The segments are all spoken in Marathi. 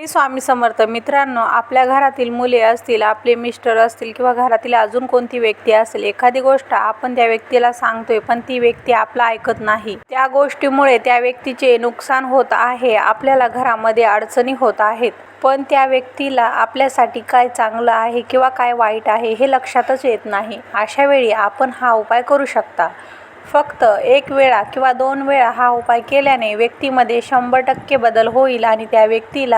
श्री स्वामी समर्थ. मित्रांनो, आपल्या घरातील मुले असतील, आपले मिस्टर असतील किंवा घरातील अजून कोणती व्यक्ती असेल, एखादी गोष्ट आपण त्या व्यक्तीला सांगतोय पण ती व्यक्ती आपलं ऐकत नाही. त्या गोष्टीमुळे त्या व्यक्तीचे नुकसान होत आहे, आपल्याला घरामध्ये अडचणी होत आहेत. पण त्या व्यक्तीला आपल्यासाठी काय चांगलं आहे किंवा काय वाईट आहे हे लक्षातच येत नाही. अशा वेळी आपण हा उपाय करू शकता. फक्त 1 वेळा किंवा 2 वेळा हा उपाय केल्याने व्यक्तीमध्ये 100% बदल होईल आणि त्या व्यक्तीला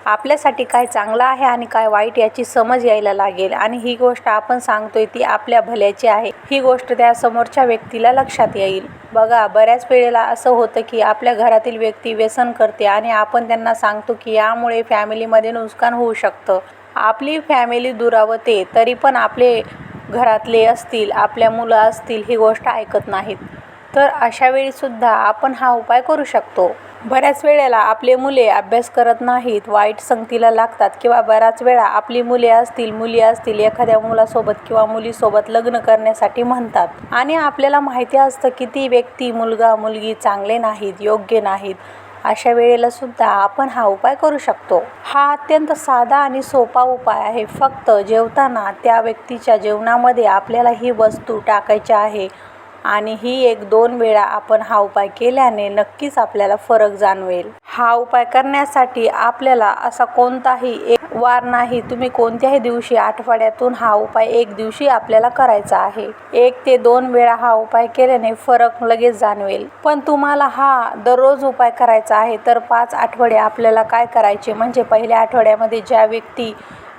आपल्यासाठी काय चांगलं आहे आणि काय वाईट याची समज यायला लागेल. आणि ही गोष्ट आपण सांगतोय ती आपल्या भल्याची आहे, ही गोष्ट त्या समोरच्या व्यक्तीला लक्षात येईल. बघा, बऱ्याच वेळेला असं होतं की आपल्या घरातील व्यक्ती व्यसन करते आणि आपण त्यांना सांगतो की यामुळे फॅमिलीमध्ये नुकसान होऊ शकतं, आपली फॅमिली दुरावते, तरी पण आपले घरातले असतील, आपल्या मुलं असतील ही गोष्ट ऐकत नाहीत. तर अशा वेळीसुद्धा आपण हा उपाय करू शकतो. बऱ्याच वेळेला आपले मुले अभ्यास करत नाहीत, वाईट संगतीला लागतात किंवा बऱ्याच वेळा आपली मुली असतील एखाद्या मुलासोबत किंवा मुलीसोबत लग्न करण्यासाठी म्हणतात आणि आपल्याला माहिती असतं की ती व्यक्ती, मुलगा मुलगी चांगले नाहीत, योग्य नाहीत. अशा वेळेला सुद्धा आपण हा उपाय करू शकतो. हा अत्यंत साधा आणि सोपा उपाय आहे. फक्त जेवताना त्या व्यक्तीच्या जेवणामध्ये आपल्याला ही वस्तू टाकायची आहे आणि ही 1-2 वेळा आपण हा उपाय केल्याने नक्कीच आपल्याला फरक जाणवेल. हा उपाय करण्यासाठी आपल्याला असा कोणताही एक वार नाही, तुम्ही कोणत्याही दिवशी आठवड्यातून हा उपाय 1 दिवशी आपल्याला करायचा आहे. 1 ते 2 वेळा हा उपाय केल्याने फरक लगेच जाणवेल. पण तुम्हाला हा दररोज उपाय करायचा आहे तर 5 आठवडे आपल्याला काय करायचे, म्हणजे पहिल्या आठवड्यामध्ये ज्या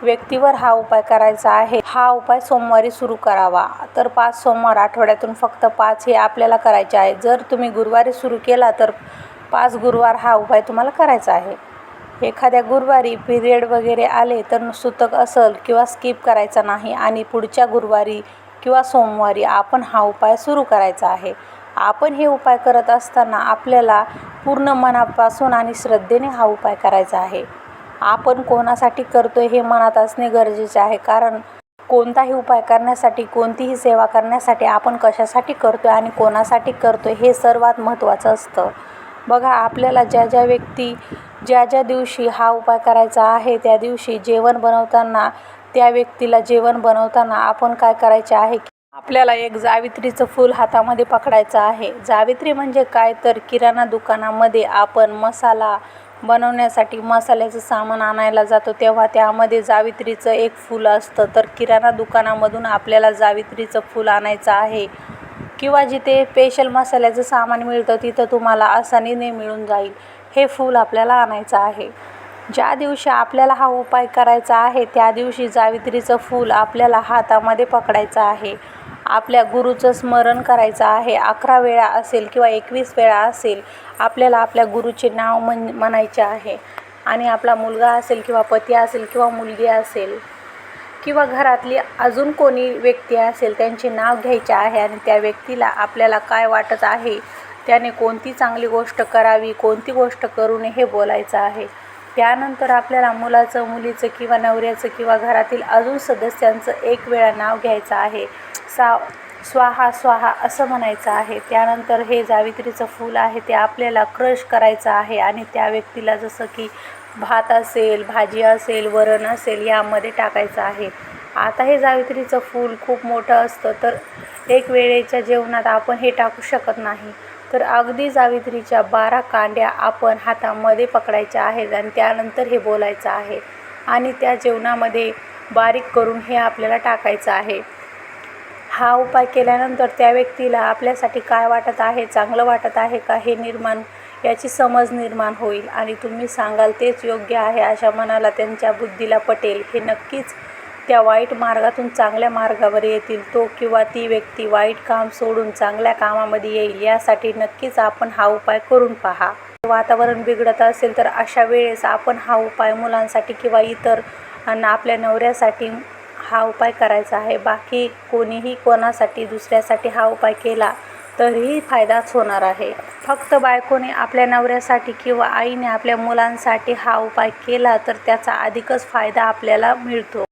व्यक्तीवर हा उपाय करायचा आहे, हा उपाय सोमवारी सुरू करावा. तर 5 सोमवार आठवड्यातून फक्त 5 हे आपल्याला करायचे आहे. जर तुम्ही गुरुवारी सुरू केला तर 5 गुरुवार हा उपाय तुम्हाला करायचा आहे. एखाद्या गुरुवारी पिरियड वगैरे आले तर सुतक असेल किंवा स्किप करायचा नाही आणि पुढच्या गुरुवारी किंवा सोमवारी आपण हा उपाय सुरू करायचा आहे. आपण हे उपाय करत असताना आपल्याला पूर्ण मनापासून आणि श्रद्धेने हा उपाय करायचा आहे. आपण कोणासाठी करतोय हे मनात असणे गरजेचे आहे, कारण कोणताही उपाय करण्यासाठी, कोणतीही सेवा करण्यासाठी आपण कशासाठी करतोय आणि कोणासाठी करतोय हे सर्वात महत्त्वाचं असतं. बघा, आपल्याला ज्या दिवशी हा उपाय करायचा आहे त्या दिवशी त्या व्यक्तीला जेवण बनवताना आपण काय करायचे आहे की आपल्याला एक जावित्रीचं फूल हातामध्ये पकडायचं आहे. जावित्री म्हणजे काय, तर किराणा दुकानामध्ये आपण मसाला बनवण्यासाठी मसाल्याचं सामान आणायला जातो तेव्हा त्यामध्ये जावित्रीचं एक फूल असतं. तर किराणा दुकानामधून आपल्याला जावित्रीचं फूल आणायचं आहे किंवा जिथे स्पेशल मसाल्याचं सामान मिळतं तिथं तुम्हाला आसानीने मिळून जाईल, हे फूल आपल्याला आणायचं आहे. ज्या दिवशी आपल्याला हा उपाय करायचा आहे त्या दिवशी जावित्रीचं फूल आपल्याला हातामध्ये पकडायचं आहे. आपल्या गुरुचं स्मरण करायचं आहे. 11 वेळा असेल किंवा 21 वेळा असेल, आपल्याला आपल्या गुरुचे नाव म्हणायचे आहे. आणि आपला मुलगा असेल किंवा पती असेल किंवा मुलगी असेल किंवा घरातली अजून कोणी व्यक्ती असेल त्यांचे नाव घ्यायचे आहे आणि त्या व्यक्तीला आपल्याला काय वाटत आहे, त्याने कोणती चांगली गोष्ट करावी, कोणती गोष्ट करू नये हे बोलायचं आहे. त्यानंतर आपल्याला मुलाचं, मुलीचं किंवा नवऱ्याचं किंवा घरातील अजून सदस्यांचं 1 वेळा नाव घ्यायचं आहे. स्वाहा स्वाहा असं म्हणायचं आहे. त्यानंतर हे जावित्रीचं फूल आहे ते आपल्याला क्रश करायचं आहे आणि त्या व्यक्तीला जसं की भात असेल, भाजी असेल, वरण असेल यामध्ये टाकायचं आहे. आता हे जावित्रीचं फूल खूप मोठं असतं तर 1 वेळेच्या जेवणात आपण हे टाकू शकत नाही. तर अगदी जावित्रीच्या 12 कांड्या आपण हातामध्ये पकडायच्या आहेत आणि त्यानंतर हे बोलायचं आहे आणि त्या जेवणामध्ये बारीक करून हे आपल्याला टाकायचं आहे. हा उपाय केल्यानंतर त्या व्यक्तीला आपल्यासाठी काय वाटत आहे, चांगलं वाटत आहे का हे याची समज निर्माण होईल आणि तुम्ही सांगाल तेच योग्य आहे अशा मनाला, त्यांच्या बुद्धीला पटेल. हे नक्कीच त्या वाईट मार्गातून चांगल्या मार्गावर येतील. तो किंवा ती व्यक्ती वाईट काम सोडून चांगल्या कामामध्ये येईल. यासाठी नक्कीच आपण हा उपाय करून पहा. वातावरण बिघडत असेल तर अशा वेळेस आपण हा उपाय मुलांसाठी किंवा इतर आपल्या नवऱ्यासाठी हा उपाय करायचा आहे. बाकी कोणीही कोणासाठी दुसऱ्यासाठी हा उपाय केला तरीही फायदाच होणार आहे. फक्त बायकोने आपल्या नवऱ्यासाठी किंवा आईने आपल्या मुलांसाठी हा उपाय केला तर त्याचा अधिकच फायदा आपल्याला मिळतो.